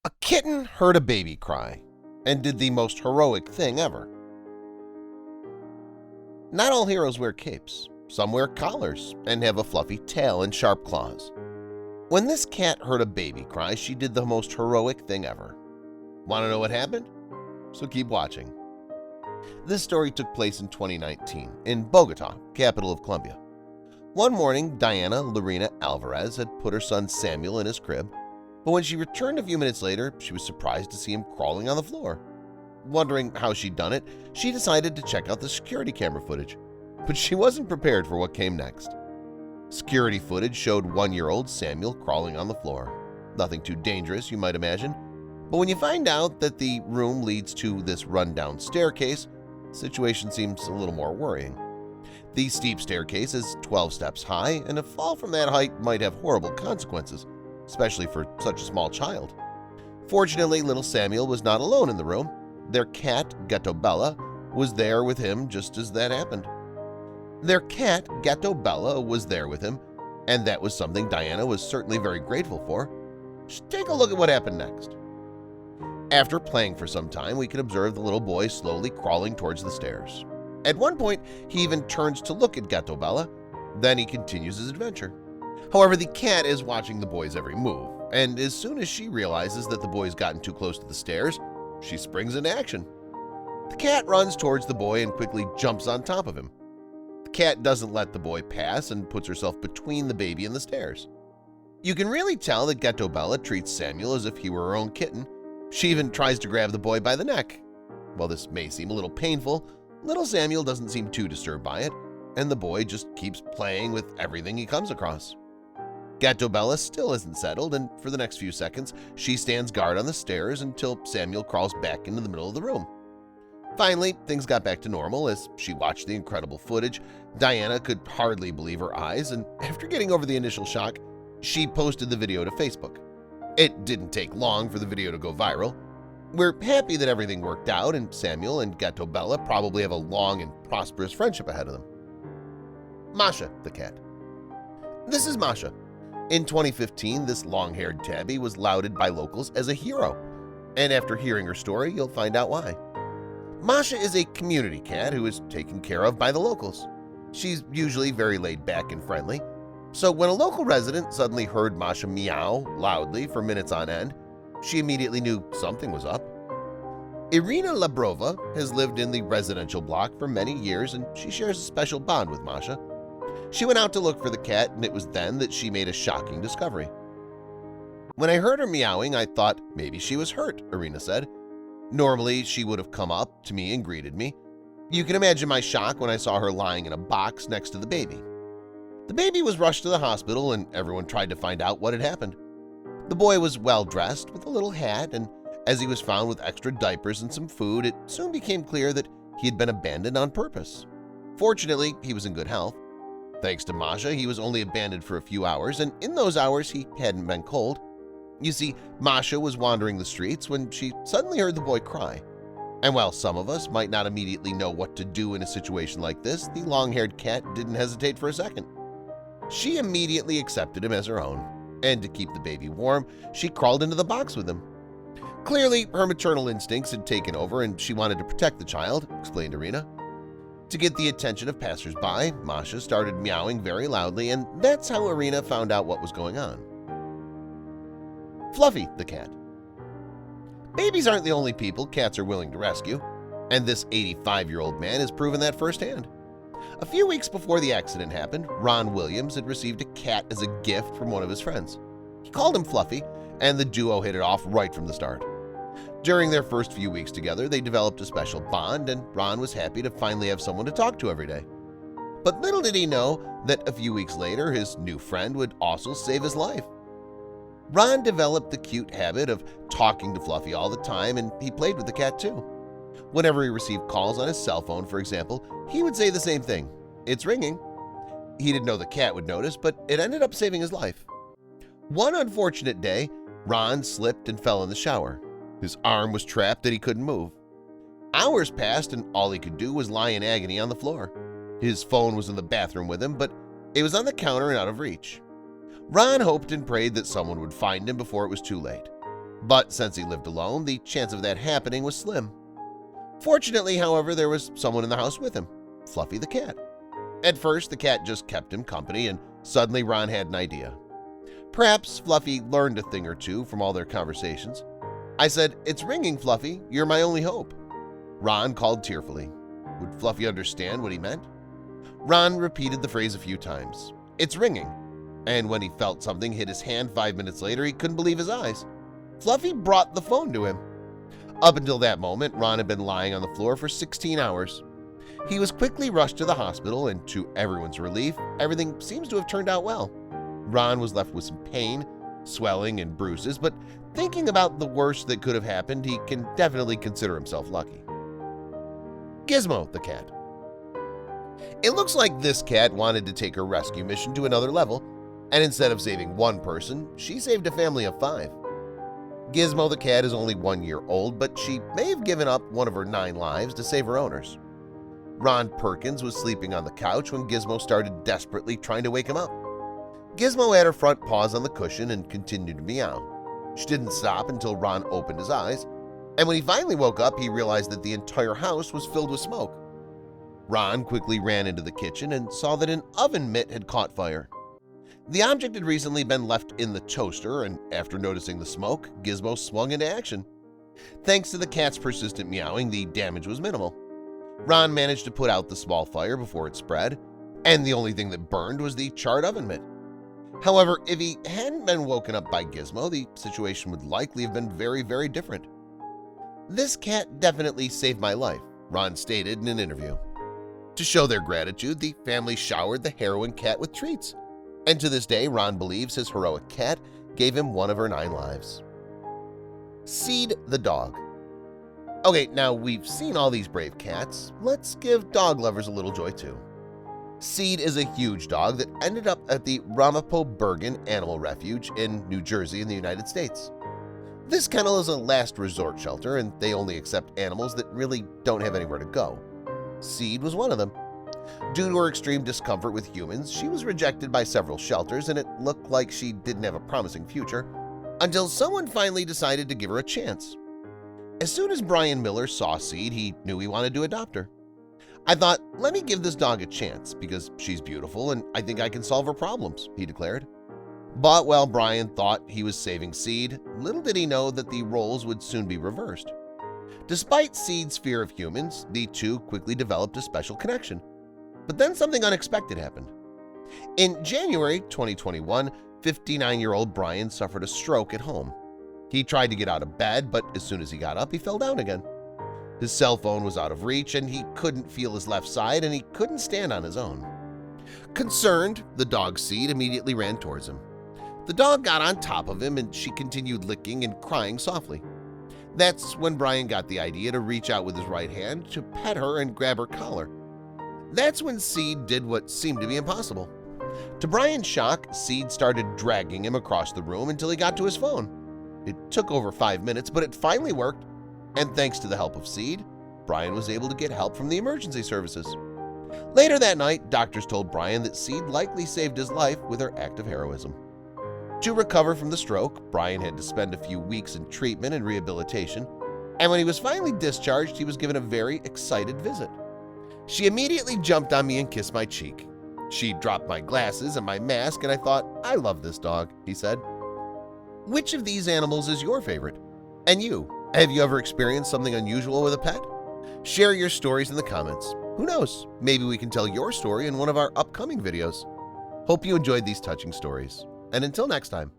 A kitten heard a baby cry and did the most heroic thing ever. Not all heroes wear capes. Some wear collars and have a fluffy tail and sharp claws. When this cat heard a baby cry, she did the most heroic thing ever. Want to know what happened? So keep watching. This story took place in 2019 in Bogota, capital of Colombia. One morning, Diana Lorena Alvarez had put her son Samuel in his crib, but when she returned a few minutes later, she was surprised to see him crawling on the floor. Wondering how she'd done it, she decided to check out the security camera footage, but she wasn't prepared for what came next. Security footage showed one-year-old Samuel crawling on the floor. Nothing too dangerous, you might imagine, but when you find out that the room leads to this rundown staircase, the situation seems a little more worrying. The steep staircase is 12 steps high, and a fall from that height might have horrible consequences, especially for such a small child. Fortunately, little Samuel was not alone in the room. Their cat, Gato Bella, was there with him just as that happened. Their cat, Gato Bella, was there with him, and that was something Diana was certainly very grateful for. Just take a look at what happened next. After playing for some time, we can observe the little boy slowly crawling towards the stairs. At one point, he even turns to look at Gato Bella, then he continues his adventure. However, the cat is watching the boy's every move, and as soon as she realizes that the boy's gotten too close to the stairs, she springs into action. The cat runs towards the boy and quickly jumps on top of him. The cat doesn't let the boy pass and puts herself between the baby and the stairs. You can really tell that Gato Bella treats Samuel as if he were her own kitten. She even tries to grab the boy by the neck. While this may seem a little painful, little Samuel doesn't seem too disturbed by it, and the boy just keeps playing with everything he comes across. Gato Bella still isn't settled, and for the next few seconds, she stands guard on the stairs until Samuel crawls back into the middle of the room. Finally, things got back to normal as she watched the incredible footage. Diana could hardly believe her eyes, and after getting over the initial shock, she posted the video to Facebook. It didn't take long for the video to go viral. We're happy that everything worked out, and Samuel and Gato Bella probably have a long and prosperous friendship ahead of them. Masha, the cat. This is Masha. In 2015, this long-haired tabby was lauded by locals as a hero, and after hearing her story, you'll find out why. Masha is a community cat who is taken care of by the locals. She's usually very laid back and friendly, so when a local resident suddenly heard Masha meow loudly for minutes on end, she immediately knew something was up. Irina Labrova has lived in the residential block for many years, and she shares a special bond with Masha. She went out to look for the cat, and it was then that she made a shocking discovery. When I heard her meowing, I thought maybe she was hurt, Irina said. Normally, she would have come up to me and greeted me. You can imagine my shock when I saw her lying in a box next to the baby. The baby was rushed to the hospital, and everyone tried to find out what had happened. The boy was well-dressed with a little hat, and as he was found with extra diapers and some food, it soon became clear that he had been abandoned on purpose. Fortunately, he was in good health. Thanks to Masha, he was only abandoned for a few hours, and in those hours he hadn't been cold. You see, Masha was wandering the streets when she suddenly heard the boy cry. And while some of us might not immediately know what to do in a situation like this, the long-haired cat didn't hesitate for a second. She immediately accepted him as her own, and to keep the baby warm, she crawled into the box with him. Clearly, her maternal instincts had taken over and she wanted to protect the child, explained Irina. To get the attention of passers-by, Masha started meowing very loudly, and that's how Irina found out what was going on. Fluffy, the cat. Babies aren't the only people cats are willing to rescue, and this 85-year-old man has proven that firsthand. A few weeks before the accident happened, Ron Williams had received a cat as a gift from one of his friends. He called him Fluffy, and the duo hit it off right from the start. During their first few weeks together, they developed a special bond, and Ron was happy to finally have someone to talk to every day. But little did he know that a few weeks later, his new friend would also save his life. Ron developed the cute habit of talking to Fluffy all the time, and he played with the cat too. Whenever he received calls on his cell phone, for example, he would say the same thing, "It's ringing." He didn't know the cat would notice, but it ended up saving his life. One unfortunate day, Ron slipped and fell in the shower. His arm was trapped that he couldn't move. Hours passed and all he could do was lie in agony on the floor. His phone was in the bathroom with him, but it was on the counter and out of reach. Ron hoped and prayed that someone would find him before it was too late. But since he lived alone, the chance of that happening was slim. Fortunately, however, there was someone in the house with him, Fluffy the cat. At first, the cat just kept him company, and suddenly Ron had an idea. Perhaps Fluffy learned a thing or two from all their conversations. I said, "It's ringing, Fluffy. You're my only hope." Ron called tearfully. Would Fluffy understand what he meant? Ron repeated the phrase a few times. "It's ringing." And when he felt something hit his hand 5 minutes later, he couldn't believe his eyes. Fluffy brought the phone to him. Up until that moment, Ron had been lying on the floor for 16 hours. He was quickly rushed to the hospital, and to everyone's relief, everything seems to have turned out well. Ron was left with some pain, swelling, and bruises, but thinking about the worst that could have happened, he can definitely consider himself lucky. Gizmo the cat. It looks like this cat wanted to take her rescue mission to another level, and instead of saving one person, she saved a family of 5. Gizmo the cat is only 1 year old, but she may have given up one of her 9 lives to save her owners. Ron Perkins was sleeping on the couch when Gizmo started desperately trying to wake him up. Gizmo had her front paws on the cushion and continued to meow. She didn't stop until Ron opened his eyes, and when he finally woke up, he realized that the entire house was filled with smoke. Ron quickly ran into the kitchen and saw that an oven mitt had caught fire. The object had recently been left in the toaster, and after noticing the smoke, Gizmo swung into action. Thanks to the cat's persistent meowing, the damage was minimal. Ron managed to put out the small fire before it spread, and the only thing that burned was the charred oven mitt. However, if he hadn't been woken up by Gizmo, the situation would likely have been very, very different. "This cat definitely saved my life," Ron stated in an interview. To show their gratitude, the family showered the heroine cat with treats. And to this day, Ron believes his heroic cat gave him one of her 9 lives. Seed the dog. Okay, now we've seen all these brave cats. Let's give dog lovers a little joy too. Seed is a huge dog that ended up at the Ramapo Bergen Animal Refuge in New Jersey in the United States. This kennel is a last resort shelter, and they only accept animals that really don't have anywhere to go. Seed was one of them. Due to her extreme discomfort with humans, she was rejected by several shelters, and it looked like she didn't have a promising future until someone finally decided to give her a chance. As soon as Brian Miller saw Seed, he knew he wanted to adopt her. "I thought, let me give this dog a chance because she's beautiful and I think I can solve her problems," he declared. But while Brian thought he was saving Seed, little did he know that the roles would soon be reversed. Despite Seed's fear of humans, the two quickly developed a special connection. But then something unexpected happened. In January 2021, 59-year-old Brian suffered a stroke at home. He tried to get out of bed, but as soon as he got up, he fell down again. His cell phone was out of reach, and he couldn't feel his left side, and he couldn't stand on his own. Concerned, the dog Seed immediately ran towards him. The dog got on top of him, and she continued licking and crying softly. That's when Brian got the idea to reach out with his right hand to pet her and grab her collar. That's when Seed did what seemed to be impossible. To Brian's shock, Seed started dragging him across the room until he got to his phone. It took over 5 minutes, but it finally worked, and thanks to the help of Seed, Brian was able to get help from the emergency services. Later that night, doctors told Brian that Seed likely saved his life with her act of heroism. To recover from the stroke, Brian had to spend a few weeks in treatment and rehabilitation, and when he was finally discharged, he was given a very excited visit. "She immediately jumped on me and kissed my cheek. She dropped my glasses and my mask, and I thought, I love this dog," he said. Which of these animals is your favorite? And you, have you ever experienced something unusual with a pet? Share your stories in the comments. Who knows, maybe we can tell your story in one of our upcoming videos. Hope you enjoyed these touching stories, and until next time.